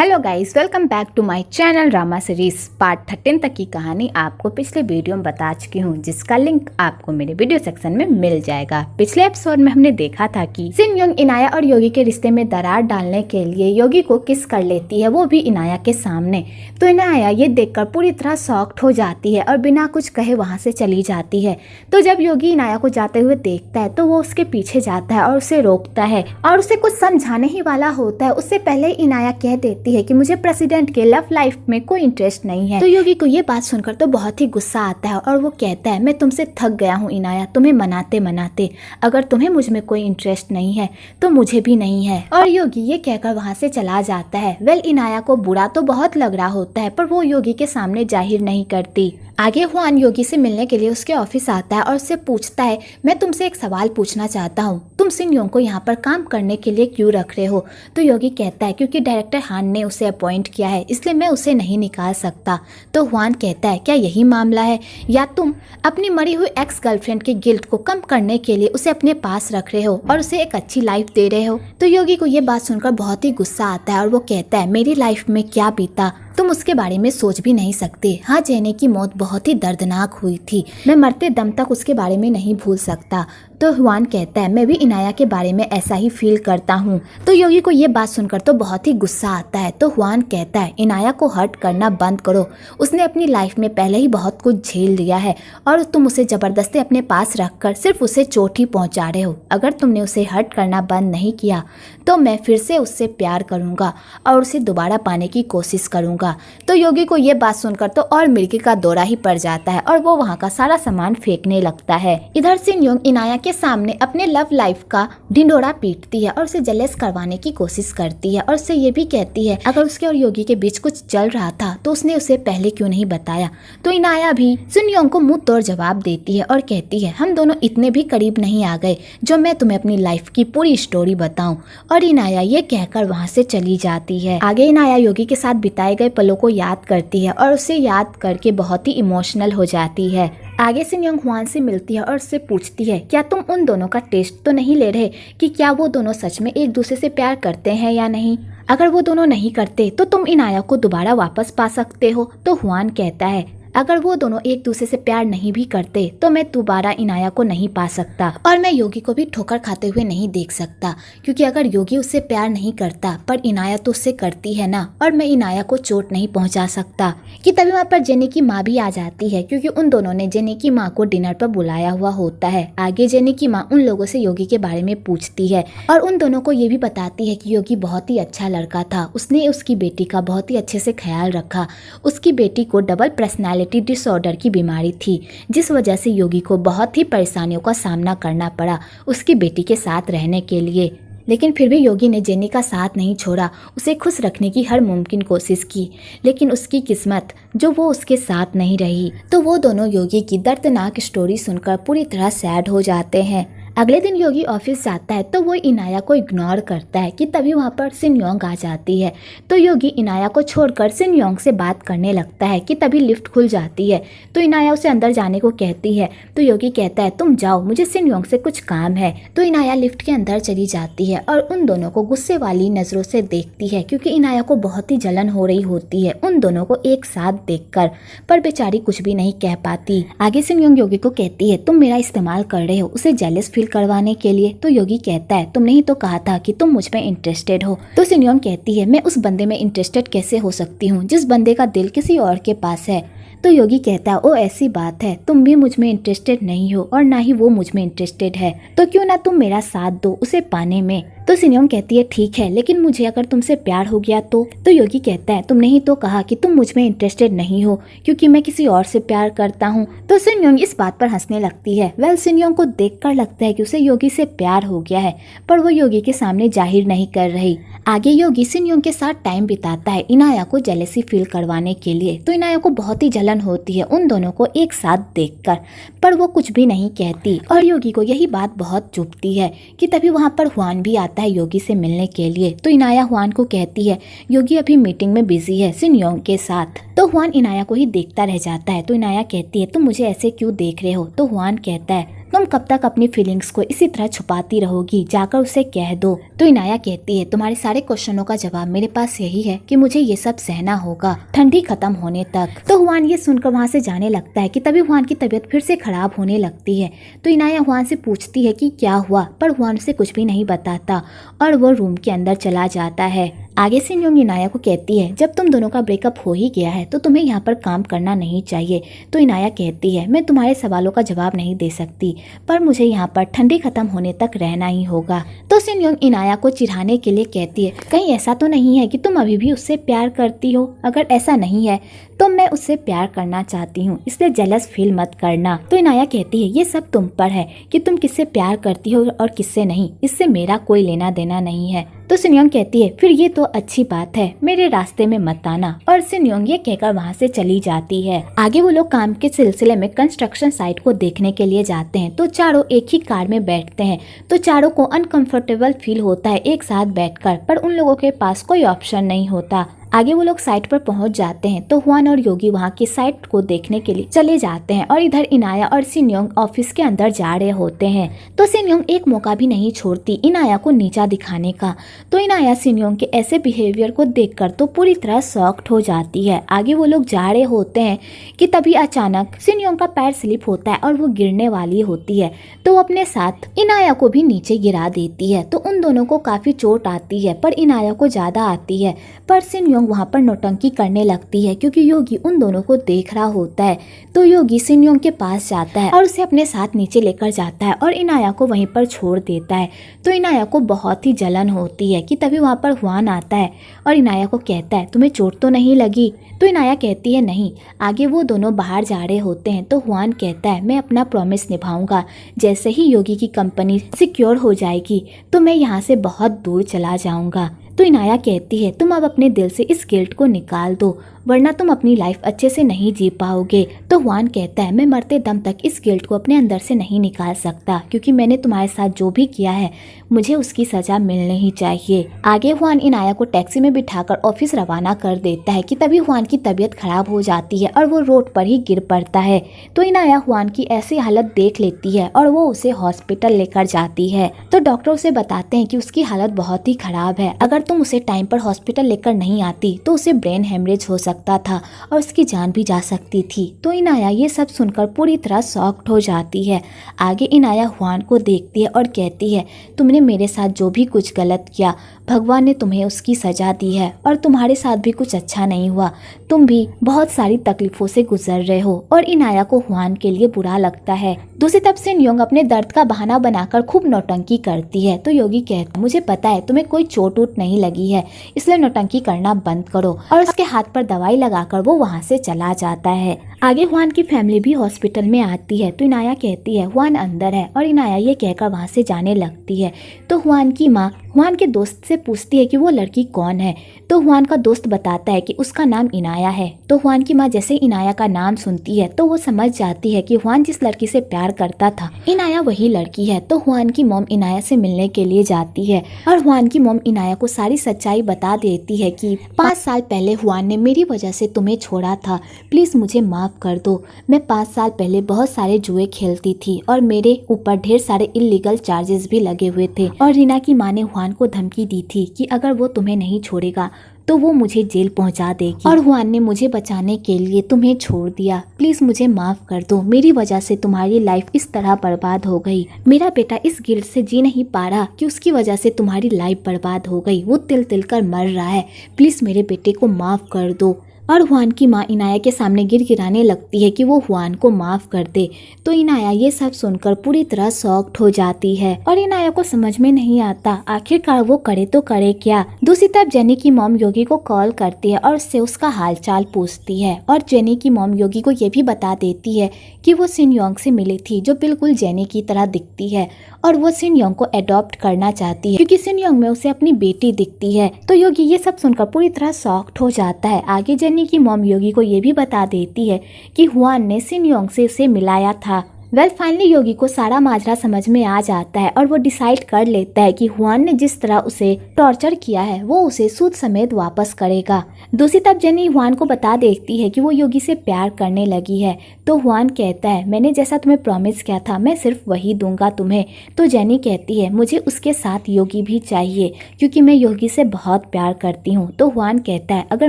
Hello guys, welcome back to my channel drama series. Part 13 तक की कहानी आपको पिछले वीडियो में बता चुकी हूँ, जिसका लिंक आपको मेरे वीडियो सेक्शन में मिल जाएगा। पिछले एपिसोड में हमने देखा था कि सिन योंग इनाया और योगी के रिश्ते में दरार डालने के लिए योगी को किस कर लेती है, वो भी इनाया के सामने। तो इनाया ये देखकर पूरी तरह शॉक्ड हो जाती है और बिना कुछ कहे वहाँ से चली जाती है। तो जब योगी इनाया को जाते हुए देखता है तो वो उसके पीछे जाता है और उसे रोकता है और उसे कुछ समझाने ही वाला होता है। उससे पहले इनाया कह देती है कि मुझे प्रेसिडेंट के लव लाइफ में कोई इंटरेस्ट नहीं है। तो योगी को ये बात सुनकर तो बहुत ही गुस्सा आता है और वो कहता है, मैं तुमसे थक गया हूँ इनाया, तुम्हें मनाते मनाते। अगर तुम्हें मुझ में कोई इंटरेस्ट नहीं है तो मुझे भी नहीं है। और योगी ये कहकर वहाँ से चला जाता है। वेल, इनाया को बुरा तो बहुत लग रहा होता है पर वो योगी के सामने जाहिर नहीं करती। आगे हुआन योगी से मिलने के लिए उसके ऑफिस आता है और उससे पूछता है, मैं तुमसे एक सवाल पूछना चाहता हूँ, तुम सिन योंग को यहाँ पर काम करने के लिए क्यों रख रहे हो? तो योगी कहता है, क्योंकि डायरेक्टर हान ने उसे अपॉइंट किया है, इसलिए मैं उसे नहीं निकाल सकता। तो हुआन कहता है, क्या यही मामला है, या तुम अपनी मरी हुई एक्स गर्लफ्रेंड के गिल्ट को कम करने के लिए उसे अपने पास रख रहे हो और उसे एक अच्छी लाइफ दे रहे हो? तो योगी को ये बात सुनकर बहुत ही गुस्सा आता है और वो कहता है, मेरी लाइफ में क्या बीता तुम उसके बारे में सोच भी नहीं सकते। हाँ, जेने की मौत बहुत ही दर्दनाक हुई थी, मैं मरते दम तक उसके बारे में नहीं भूल सकता। तो हुआन कहता है, मैं भी इनाया के बारे में ऐसा ही फील करता हूँ। तो योगी को ये बात सुनकर तो बहुत ही गुस्सा आता है। तो हुआन कहता है, इनाया को हर्ट करना बंद करो, उसने अपनी लाइफ में पहले ही बहुत कुछ झेल लिया है और तुम उसे जबरदस्ती अपने पास रखकर सिर्फ उसे चोट ही पहुँचा रहे हो। अगर तुमने उसे हर्ट करना बंद नहीं किया तो मैं फिर से उससे प्यार करूँगा और उसे दोबारा पाने की कोशिश करूँगा। तो योगी को ये बात सुनकर तो और मिर्गी का दौरा ही पड़ जाता है और वो वहाँ का सारा सामान फेंकने लगता है। इधर सिन योंग इनाया के सामने अपने लव लाइफ का ढिंढोरा पीटती है और उसे जेलस करवाने की कोशिश करती है और उससे ये भी कहती है, अगर उसके और योगी के बीच कुछ चल रहा था तो उसने उसे पहले क्यों नहीं बताया? तो इनाया भी सिन योंग को मुंह तोड़ जवाब देती है और कहती है, हम दोनों इतने भी करीब नहीं आ गए जो मैं तुम्हें अपनी लाइफ की पूरी स्टोरी बताऊं। और इनाया ये कहकर वहाँ से चली जाती है। आगे इनाया योगी के साथ बिताए गए पलों को याद करती है और उसे याद करके बहुत ही इमोशनल हो जाती है। आगे सिन योंग हुआन से मिलती है और उससे पूछती है, क्या तुम उन दोनों का टेस्ट तो नहीं ले रहे कि क्या वो दोनों सच में एक दूसरे से प्यार करते हैं या नहीं? अगर वो दोनों नहीं करते तो तुम इनाया को दोबारा वापस पा सकते हो। तो हुआन कहता है, अगर वो दोनों एक दूसरे से प्यार नहीं भी करते तो मैं दोबारा इनाया को नहीं पा सकता और मैं योगी को भी ठोकर खाते हुए नहीं देख सकता, क्योंकि अगर योगी उससे प्यार नहीं करता पर इनाया तो उससे करती है ना, और मैं इनाया को चोट नहीं पहुंचा सकता। कि तभी वहाँ पर जेनी की माँ भी आ जाती है, क्योंकि उन दोनों ने जेनी की माँ को डिनर पर बुलाया हुआ होता है। आगे जेनी की माँ उन लोगों से योगी के बारे में पूछती है और उन दोनों को ये भी बताती है कि योगी बहुत ही अच्छा लड़का था, उसने उसकी बेटी का बहुत ही अच्छे से ख्याल रखा। उसकी बेटी को डबल पर्सनैलिटी डिसऑर्डर की बीमारी थी, जिस वजह से योगी को बहुत ही परेशानियों का सामना करना पड़ा उसकी बेटी के साथ रहने के लिए। लेकिन फिर भी योगी ने जेनी का साथ नहीं छोड़ा, उसे खुश रखने की हर मुमकिन कोशिश की, लेकिन उसकी किस्मत जो वो उसके साथ नहीं रही। तो वो दोनों योगी की दर्दनाक स्टोरी सुनकर पूरी तरह सैड हो जाते हैं। अगले दिन योगी ऑफिस जाता है तो वो इनाया को इग्नोर करता है कि तभी वहाँ पर सिन योंग आ जाती है। तो योगी इनाया को छोड़कर सिन योंग से बात करने लगता है कि तभी लिफ्ट खुल जाती है। तो इनाया उसे अंदर जाने को कहती है तो योगी कहता है, तुम जाओ, मुझे सिन योंग से कुछ काम है। तो इनाया लिफ्ट के अंदर चली जाती है और उन दोनों को गुस्से वाली नजरों से देखती है, क्योंकि इनाया को बहुत ही जलन हो रही होती है उन दोनों को एक साथ देखकर, पर बेचारी कुछ भी नहीं कह पाती। आगे सिन योंग योगी को कहती है, तुम मेरा इस्तेमाल कर रहे हो उसे जेलस करवाने के लिए। तो योगी कहता है, तुमने ही तो कहा था कि तुम मुझ में इंटरेस्टेड हो। तो सिन योंग कहती है, मैं उस बंदे में इंटरेस्टेड कैसे हो सकती हूँ जिस बंदे का दिल किसी और के पास है? तो योगी कहता है, ओ ऐसी बात है, तुम भी मुझ में इंटरेस्टेड नहीं हो और ना ही वो मुझ में इंटरेस्टेड है, तो क्यों ना तुम मेरा साथ दो उसे पाने में? तो सिन योंग कहती है, ठीक है, लेकिन मुझे अगर तुमसे प्यार हो गया तो योगी कहता है, तुमने ही तो कहा कि तुम मुझ में इंटरेस्टेड नहीं हो क्योंकि मैं किसी और से प्यार करता हूँ। तो सिन योंग इस बात पर हंसने लगती है। वेल, सिन योंग को देखकर लगता है कि उसे योगी से प्यार हो गया है, पर वो योगी के सामने जाहिर नहीं कर रही। आगे योगी सिन योंग के साथ टाइम बिताता है इनाया को जेलेसी फील करवाने के लिए। तो इनाया को बहुत ही जलन होती है उन दोनों को एक साथ देखकर, पर वो कुछ भी नहीं कहती और योगी को यही बात बहुत चुभती है। कि तभी वहाँ पर हुआन भी आता है योगी से मिलने के लिए। तो इनाया हुआन को कहती है, योगी अभी मीटिंग में बिजी है सिन योंग के साथ। तो हुआन इनाया को ही देखता रह जाता है। तो इनाया कहती है, तुम मुझे ऐसे क्यों देख रहे हो? तो हुआन कहता है, तुम कब तक अपनी फीलिंग्स को इसी तरह छुपाती रहोगी, जाकर उसे कह दो। तो इनाया कहती है तुम्हारे सारे क्वेश्चनों का जवाब मेरे पास यही है कि मुझे ये सब सहना होगा ठंडी खत्म होने तक। तो हुआन ये सुनकर वहाँ से जाने लगता है कि तभी हुआन की तबीयत फिर से खराब होने लगती है। तो इनाया हुआन से पूछती है कि क्या हुआ, पर हुआन उसे कुछ भी नहीं बताता और वो रूम के अंदर चला जाता है। आगे सिन योंग इनाया को कहती है जब तुम दोनों का ब्रेकअप हो ही गया है तो तुम्हें यहाँ पर काम करना नहीं चाहिए। तो इनाया कहती है मैं तुम्हारे सवालों का जवाब नहीं दे सकती, पर मुझे यहाँ पर ठंडी खत्म होने तक रहना ही होगा। तो सिन योंग इनाया को चिढ़ाने के लिए कहती है कहीं ऐसा तो नहीं है कि तुम अभी भी उससे प्यार करती हो? अगर ऐसा नहीं है तो मैं उससे प्यार करना चाहती हूँ, इसलिए जेलस फील मत करना। तो इनाया कहती है ये सब तुम पर है कि तुम किससे प्यार करती हो और किससे नहीं, इससे मेरा कोई लेना देना नहीं है। तो सिन योंग कहती है फिर ये तो अच्छी बात है, मेरे रास्ते में मत आना। और सिन योंग ये कहकर वहाँ से चली जाती है। आगे वो लोग काम के सिलसिले में कंस्ट्रक्शन साइट को देखने के लिए जाते हैं। तो चारों एक ही कार में बैठते हैं। तो चारों को अनकंफर्टेबल फील होता है एक साथ बैठकर, पर उन लोगों के पास कोई ऑप्शन नहीं होता। आगे वो लोग साइट पर पहुंच जाते हैं। तो हुआन और योगी वहां की साइट को देखने के लिए चले जाते हैं और इधर इनाया और सिन योंग ऑफिस के अंदर जा रहे होते हैं। तो सिन योंग एक मौका भी नहीं छोड़ती इनाया को नीचा दिखाने का। तो इनाया सिन योंग के ऐसे बिहेवियर को देखकर तो पूरी तरह शॉक्ड हो जाती है। आगे वो लोग जा रहे होते हैं कि तभी अचानक सिन योंग का पैर स्लिप होता है और वो गिरने वाली होती है। तो वो अपने साथ इनाया को भी नीचे गिरा देती है। तो उन दोनों को काफी चोट आती है, पर इनाया को ज्यादा आती है। पर सिन योंग वहाँ पर नौटंकी करने लगती है क्योंकि योगी उन दोनों को देख रहा होता है। तो योगी सिन योंग के पास जाता है और उसे अपने साथ नीचे लेकर जाता है और इनाया को वहीं पर छोड़ देता है। तो इनाया को बहुत ही जलन होती है कि तभी वहाँ पर हुआन आता है और इनाया को कहता है तुम्हें चोट तो नहीं लगी? तो इनाया कहती है नहीं। आगे वो दोनों बाहर जा रहे होते हैं। तो हुआन कहता है मैं अपना प्रॉमिस निभाऊंगा, जैसे ही योगी की कंपनी सिक्योर हो जाएगी तो मैं यहाँ से बहुत दूर चला जाऊंगा। तो इनाया कहती है तुम अब अपने दिल से इस गिल्ट को निकाल दो, वरना तुम अपनी लाइफ अच्छे से नहीं जी पाओगे। तो हुआन कहता है मैं मरते दम तक इस गिल्ट को अपने अंदर से नहीं निकाल सकता, क्योंकि मैंने तुम्हारे साथ जो भी किया है मुझे उसकी सजा मिलनी ही चाहिए। आगे हुआन इनाया को टैक्सी में बिठाकर ऑफिस रवाना कर देता है कि तभी हुआन की तबीयत खराब हो जाती है और वो रोड पर ही गिर पड़ता है। तो इनाया हुआन की ऐसी हालत देख लेती है और वो उसे हॉस्पिटल लेकर जाती है। तो डॉक्टर उसे बताते हैं कि उसकी हालत बहुत ही खराब है, अगर तुम उसे टाइम पर हॉस्पिटल लेकर नहीं आती तो उसे ब्रेन हेमरेज हो सकता था और उसकी जान भी जा सकती थी। तो इनाया ये सब सुनकर पूरी तरह शॉक्ड हो जाती है। आगे इनाया हुआन को देखती है और कहती है तुमने मेरे साथ जो भी कुछ गलत किया भगवान ने तुम्हें उसकी सजा दी है और तुम्हारे साथ भी कुछ अच्छा नहीं हुआ, तुम भी बहुत सारी तकलीफों से गुजर रहे हो। और इनाया को हुआन के लिए बुरा लगता है। दूसरी तरफ सिन योंग अपने दर्द का बहाना बनाकर खूब नौटंकी करती है। तो योगी कहता है मुझे पता है तुम्हें कोई चोट वोट नहीं लगी है, इसलिए नौटंकी करना बंद करो, और उसके हाथ पर दवाई लगाकर वो वहाँ से चला जाता है। आगे हुआन की फैमिली भी हॉस्पिटल में आती है। तो इनाया कहती है हुआन अंदर है और इनाया ये कहकर वहाँ से जाने लगती है। तो हुआन की माँ हुआन के दोस्त से पूछती है कि वो लड़की कौन है। तो हुआन का दोस्त बताता है कि उसका नाम इनाया है। तो हुआन की माँ जैसे इनाया का नाम सुनती है तो वो समझ जाती है कि हुआन जिस लड़की से प्यार करता था इनाया वही लड़की है। तो हुआन की मॉम इनाया से मिलने के लिए जाती है और हुआन की मॉम इनाया को सारी सच्चाई बता देती है कि 5 साल पहले हुआन ने मेरी वजह से तुम्हें छोड़ा था, प्लीज मुझे माफ कर दो। मैं 5 साल पहले बहुत सारे जुए खेलती थी और मेरे ऊपर ढेर सारे इलीगल चार्जेस भी लगे हुए थे, और रीना की माँ ने हुआन को धमकी दी थी कि अगर वो तुम्हें नहीं छोड़ेगा तो वो मुझे जेल पहुंचा देगी, और हुआन ने मुझे बचाने के लिए तुम्हें छोड़ दिया। प्लीज मुझे माफ कर दो, मेरी वजह से तुम्हारी लाइफ इस तरह बर्बाद हो गई। मेरा बेटा इस गिल्ट से जी नहीं पा रहा कि उसकी वजह से तुम्हारी लाइफ बर्बाद हो गई, वो तिल तिल कर मर रहा है, प्लीज मेरे बेटे को माफ कर दो। और हुआन की माँ इनाया के सामने गिड़गिड़ाने लगती है कि वो हुआन को माफ कर दे। तो इनाया ये सब सुनकर पूरी तरह शॉक्ड हो जाती है और इनाया को समझ में नहीं आता आखिरकार वो करे तो करे क्या। दूसरी तरफ जेनी की मॉम योगी को कॉल करती है और उससे उसका हालचाल पूछती है, और जेनी की मॉम योगी को ये भी बता देती है कि वो सिन योंग से मिली थी जो बिल्कुल जेनी की तरह दिखती है, और वो सिन योंग को अडॉप्ट करना चाहती है क्योंकि सिन योंग में उसे अपनी बेटी दिखती है। तो योगी ये सब सुनकर पूरी तरह शॉक्ड हो जाता है। आगे जेनी की मॉम योगी को ये भी बता देती है कि हुआन ने सिन योंग से उसे मिलाया था वेल फाइनली योगी को सारा माजरा समझ में आ जाता है और वो डिसाइड कर लेता है कि हुआन ने जिस तरह उसे टॉर्चर किया है वो उसे सूद समेत वापस करेगा। दूसरी तरफ जेनी हुआन को बता देती है कि वो योगी से प्यार करने लगी है। तो हुआन कहता है मैंने जैसा तुम्हें प्रॉमिस किया था मैं सिर्फ वही दूंगा तुम्हें। तो जेनी कहती है मुझे उसके साथ योगी भी चाहिए क्योंकि मैं योगी से बहुत प्यार करती हूँ। तो हुआन कहता है अगर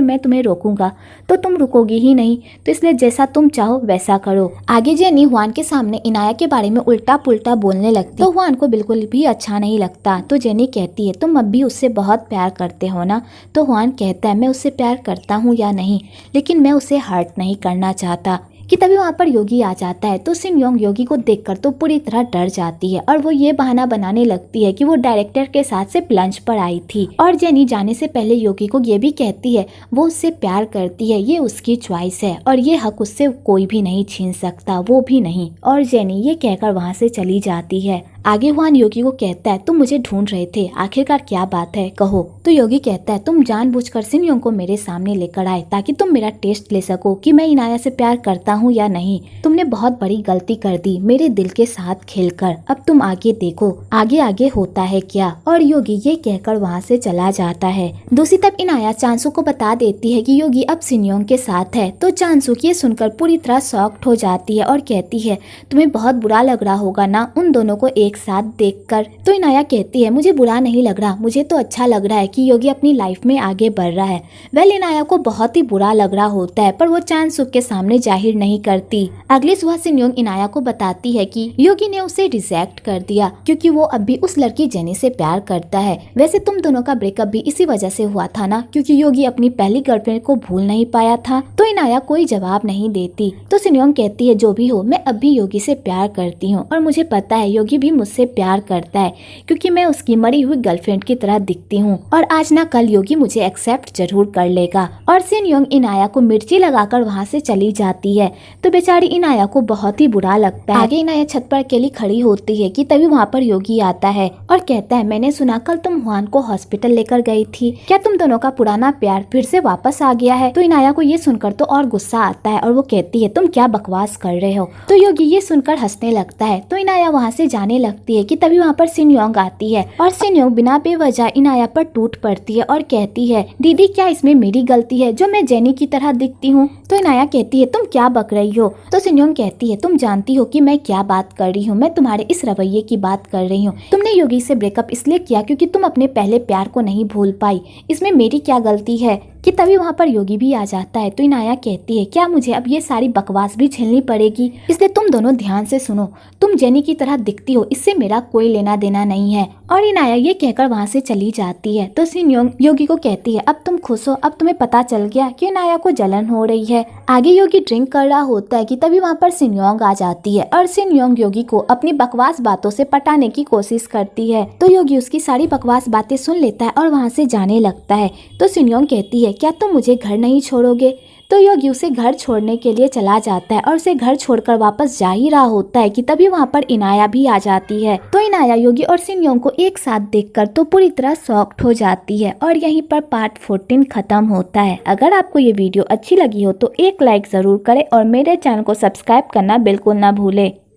मैं तुम्हें रोकूंगा तो तुम रुकोगी ही नहीं, तो इसलिए जैसा तुम चाहो वैसा करो। आगे जेनी हुआन के सामने इनाया के बारे में उल्टा पुल्टा बोलने लगती तो हुआन को बिल्कुल भी अच्छा नहीं लगता। तो जेनी कहती है तुम अब भी उससे बहुत प्यार करते हो ना। तो हुआन कहता है मैं उससे प्यार करता हूँ या नहीं, लेकिन मैं उसे हर्ट नहीं करना चाहता। कि तभी वहाँ पर योगी आ जाता है। तो सिन योंग योगी को देखकर तो पूरी तरह डर जाती है और वो ये बहाना बनाने लगती है कि वो डायरेक्टर के साथ से लंच पर आई थी। और जेनी जाने से पहले योगी को ये भी कहती है वो उससे प्यार करती है, ये उसकी चॉइस है और ये हक उससे कोई भी नहीं छीन सकता, वो भी नहीं। और जेनी ये कहकर वहाँ से चली जाती है। आगे हुआन योगी को कहता है तुम मुझे ढूंढ रहे थे, आखिरकार क्या बात है कहो। तो योगी कहता है तुम जानबूझकर सिन योंग को मेरे सामने लेकर आए ताकि तुम मेरा टेस्ट ले सको कि मैं इनाया से प्यार करता हूँ या नहीं। तुमने बहुत बड़ी गलती कर दी मेरे दिल के साथ खेलकर, अब तुम आगे देखो आगे आगे होता है क्या। और योगी ये कहकर वहाँ से चला जाता है। दूसरी तरफ इनाया चांसू को बता देती है कि योगी अब सिन योंग के साथ है। तो चांसू ये सुनकर पूरी तरह शॉक्ड हो जाती है और कहती है तुम्हें बहुत बुरा लग रहा होगा ना उन दोनों को एक साथ देखकर। तो इनाया कहती है मुझे बुरा नहीं लग रहा, मुझे तो अच्छा लग रहा है कि योगी अपनी लाइफ में आगे बढ़ रहा है। वेल इनाया को बहुत ही बुरा लग रहा होता है पर वो चांसुक के सामने जाहिर नहीं करती। अगली सुबह सिन योंग इनाया को बताती है कि योगी ने उसे रिजेक्ट कर दिया क्योंकि वो अब भी उस लड़की जेनी से प्यार करता है। वैसे तुम दोनों का ब्रेकअप भी इसी वजह से हुआ था ना, क्योंकि योगी अपनी पहली गर्लफ्रेंड को भूल नहीं पाया था। तो इनाया कोई जवाब नहीं देती। तो सिन योंग कहती है जो भी हो मैं अब भी योगी से प्यार करती हूँ और मुझे पता है योगी भी मुझसे प्यार करता है क्योंकि मैं उसकी मरी हुई गर्लफ्रेंड की तरह दिखती हूँ और आज ना कल योगी मुझे एक्सेप्ट जरूर कर लेगा। और सिन योंग इनाया को मिर्ची लगाकर वहाँ से चली जाती है। तो बेचारी इनाया को बहुत ही बुरा लगता है। आगे इनाया छत पर अकेली खड़ी होती है कि तभी वहाँ पर योगी आता है और कहता है मैंने सुना कल तुम हुआन को हॉस्पिटल लेकर गई थी, क्या तुम दोनों का पुराना प्यार फिर से वापस आ गया है। तो इनाया को ये सुनकर तो और गुस्सा आता है और वो कहती है तुम क्या बकवास कर रहे हो। तो योगी ये सुनकर हंसने लगता है। तो इनाया वहाँ से जाने लगती है कि तभी वहाँ पर सिन योंग आती है और सिन योंग बिना बेवजह इनाया पर टूट पड़ती है और कहती है दीदी क्या इसमें मेरी गलती है जो मैं जेनी की तरह दिखती हूँ। तो इनाया कहती है तुम क्या बक रही हो। तो सिन योंग कहती है तुम जानती हो कि मैं क्या बात कर रही हूँ, मैं तुम्हारे इस रवैये की बात कर रही हूँ। तुमने योगी से ब्रेकअप इसलिए किया क्योंकि तुम अपने पहले प्यार को नहीं भूल पाई, इसमें मेरी क्या गलती है। कि तभी वहाँ पर योगी भी आ जाता है। तो इनाया कहती है क्या मुझे अब ये सारी बकवास भी झेलनी पड़ेगी, इसलिए तुम दोनों ध्यान से सुनो, तुम जेनी की तरह दिखती हो इससे मेरा कोई लेना देना नहीं है। और इनाया ये कहकर वहाँ से चली जाती है। तो सिन योंग योगी को कहती है अब तुम खुश हो, अब तुम्हें पता चल गया कि इनाया को जलन हो रही है। आगे योगी ड्रिंक कर रहा होता है कि तभी वहाँ पर सिन योंग आ जाती है और सिन योंग योगी को अपनी बकवास बातों से पटाने की कोशिश करती है। तो योगी उसकी सारी बकवास बातें सुन लेता है और वहाँ से जाने लगता है। तो सिन योंग कहती है क्या तुम मुझे घर नहीं छोड़ोगे। तो योगी उसे घर छोड़ने के लिए चला जाता है और उसे घर छोड़कर वापस जा ही रहा होता है कि तभी वहाँ पर इनाया भी आ जाती है। तो इनाया योगी और सिन योंग को एक साथ देखकर तो पूरी तरह शॉक्ड हो जाती है और यहीं पर पार्ट 14 खत्म होता है। अगर आपको ये वीडियो अच्छी लगी हो तो एक लाइक जरूर करें और मेरे चैनल को सब्सक्राइब करना बिल्कुल ना भूले।